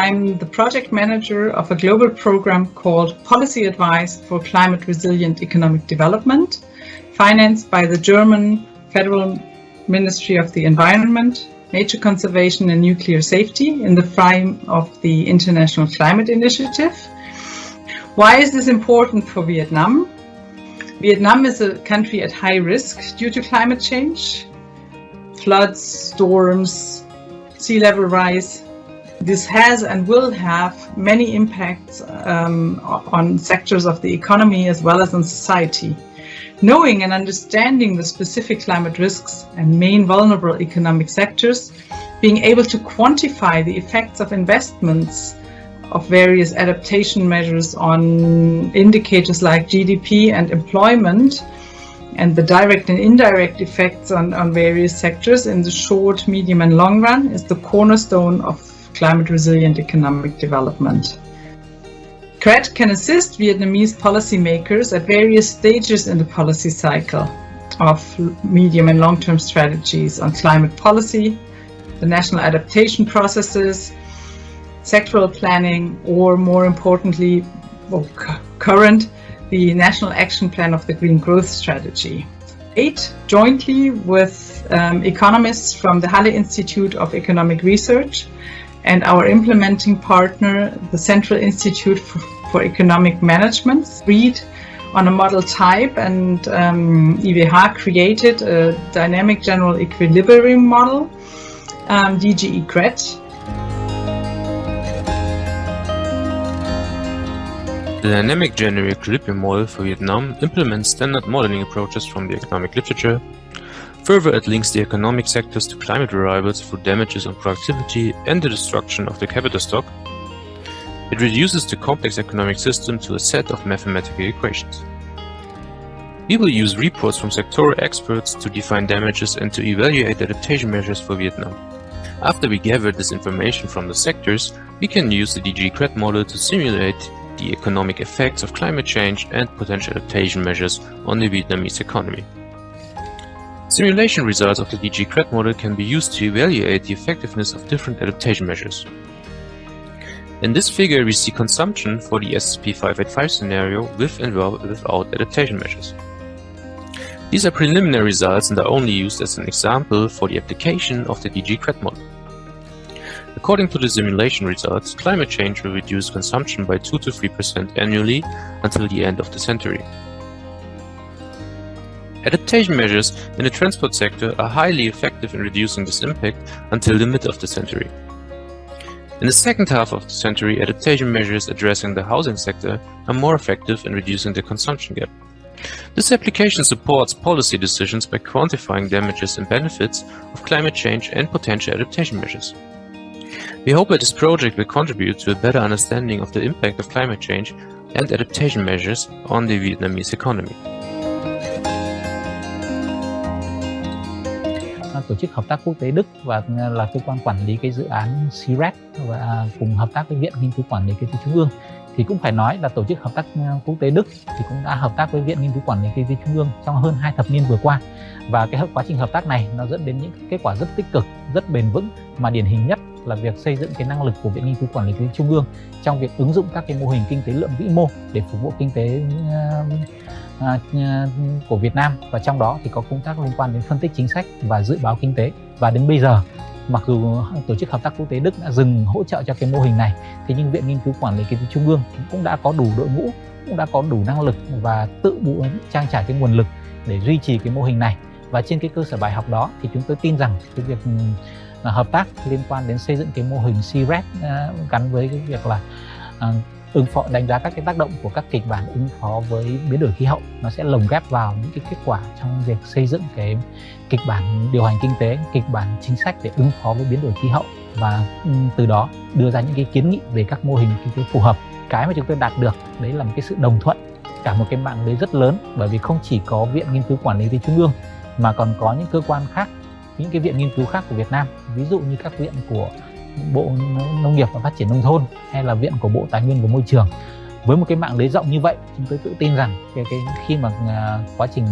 I'm the project manager of a global program called Policy Advice for Climate Resilient Economic Development, financed by the German Federal Ministry of the Environment, Nature Conservation and Nuclear Safety in the frame of the International Climate Initiative. Why is this important for Vietnam? Vietnam is a country at high risk due to climate change. Floods, storms, sea level rise. This has and will have many impacts on sectors of the economy as well as on society. Knowing and understanding the specific climate risks and main vulnerable economic sectors, being able to quantify the effects of investments of various adaptation measures on indicators like GDP and employment, and the direct and indirect effects on various sectors in the short, medium and long run is the cornerstone of climate resilient economic development. CRED can assist Vietnamese policymakers at various stages in the policy cycle of medium and long-term strategies on climate policy, the national adaptation processes, sectoral planning, or more importantly, current, the National Action Plan of the Green Growth Strategy. Jointly with economists from the Halle Institute of Economic Research and our implementing partner, the Central Institute for Economic Management, CRED, on a model type, and IWH created a dynamic general equilibrium model, DGE CRED. The Dynamic General Equilibrium Model for Vietnam implements standard modeling approaches from the economic literature. Further, it links the economic sectors to climate variables through damages on productivity and the destruction of the capital stock. It reduces the complex economic system to a set of mathematical equations. We will use reports from sectoral experts to define damages and to evaluate adaptation measures for Vietnam. After we gather this information from the sectors, we can use the DGE CRED model to simulate the economic effects of climate change and potential adaptation measures on the Vietnamese economy. Simulation results of the DGE CRED model can be used to evaluate the effectiveness of different adaptation measures. In this figure, we see consumption for the SSP 585 scenario with and without adaptation measures. These are preliminary results and are only used as an example for the application of the DGE CRED model. According to the simulation results, climate change will reduce consumption by 2 to 3% annually until the end of the century. Adaptation measures in the transport sector are highly effective in reducing this impact until the mid of the century. In the second half of the century, adaptation measures addressing the housing sector are more effective in reducing the consumption gap. This application supports policy decisions by quantifying damages and benefits of climate change and potential adaptation measures. We hope that this project will contribute to a better understanding of the impact of climate change and adaptation measures on the Vietnamese economy. Tổ chức Hợp tác Quốc tế Đức và là cơ quan quản lý cái dự án CRED và cùng hợp tác với Viện Nghiên cứu Quản lý Kinh tế Trung ương, thì cũng phải nói là Tổ chức Hợp tác Quốc tế Đức thì cũng đã hợp tác với Viện Nghiên cứu Quản lý Kinh tế Trung ương trong hơn 2 thập niên vừa qua, và cái quá trình hợp tác này nó dẫn đến những kết quả rất tích cực, rất bền vững, mà điển hình nhất là việc xây dựng cái năng lực của Viện Nghiên cứu Quản lý Kinh tế Trung ương trong việc ứng dụng các cái mô hình kinh tế lượng vĩ mô để phục vụ kinh tế của Việt Nam, và trong đó thì có công tác liên quan đến phân tích chính sách và dự báo kinh tế. Và đến bây giờ, mặc dù Tổ chức Hợp tác Quốc tế Đức đã dừng hỗ trợ cho cái mô hình này, thì nhưng Viện Nghiên cứu Quản lý Kinh tế Trung ương cũng đã có đủ đội ngũ, cũng đã có đủ năng lực và tự trang trải cái nguồn lực để duy trì cái mô hình này. Và trên cái cơ sở bài học đó thì chúng tôi tin rằng cái việc hợp tác liên quan đến xây dựng cái mô hình CRED gắn với cái việc là ứng phó, đánh giá các cái tác động của các kịch bản ứng phó với biến đổi khí hậu, nó sẽ lồng ghép vào những cái kết quả trong việc xây dựng cái kịch bản điều hành kinh tế, kịch bản chính sách để ứng phó với biến đổi khí hậu, và từ đó đưa ra những cái kiến nghị về các mô hình kinh tế phù hợp. Cái mà chúng tôi đạt được đấy là một cái sự đồng thuận cả một cái mạng lưới rất lớn, bởi vì không chỉ có Viện Nghiên cứu Quản lý Kinh tế Trung ương mà còn có những cơ quan khác, những cái viện nghiên cứu khác của Việt Nam, ví dụ như các viện của Bộ Nông nghiệp và Phát triển Nông thôn hay là Viện của Bộ Tài nguyên và Môi trường. Với một cái mạng lưới rộng như vậy, chúng tôi tự tin rằng khi mà quá trình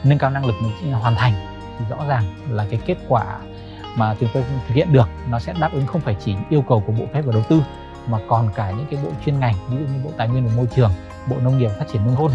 nâng cao năng lực hoàn thành thì rõ ràng là cái kết quả mà chúng tôi thực hiện được nó sẽ đáp ứng không phải chỉ yêu cầu của Bộ Kế hoạch và Đầu tư mà còn cả những cái bộ chuyên ngành, ví dụ như Bộ Tài nguyên và Môi trường, Bộ Nông nghiệp và Phát triển Nông thôn.